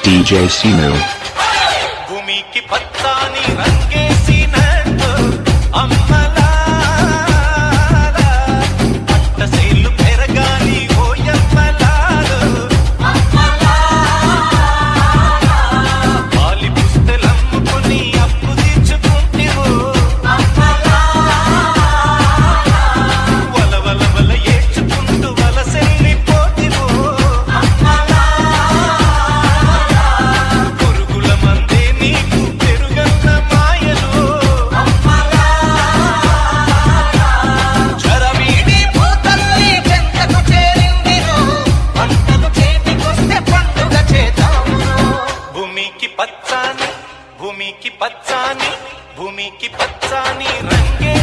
DJ Sinu. భూమికి పచ్చాని రంగేసినట్టు అమ్మలారా పంట సేలు పెరగాలి ఓయమ్మలారు పాలి పుస్తలమ్ముకుని అప్పు తీర్చుకుంటివో వలవల ఏడ్చుకుంటూ వలసెళ్ళిపోతివో పురుగుల మందే నీకు పెరుగన్న మాయలు చరవీడి పూతల్లి చెంతకు చేరిందిరో పంటలు చేతికొస్తే పండుగ చేద్దామురో భూమికి పచ్చాని రంగే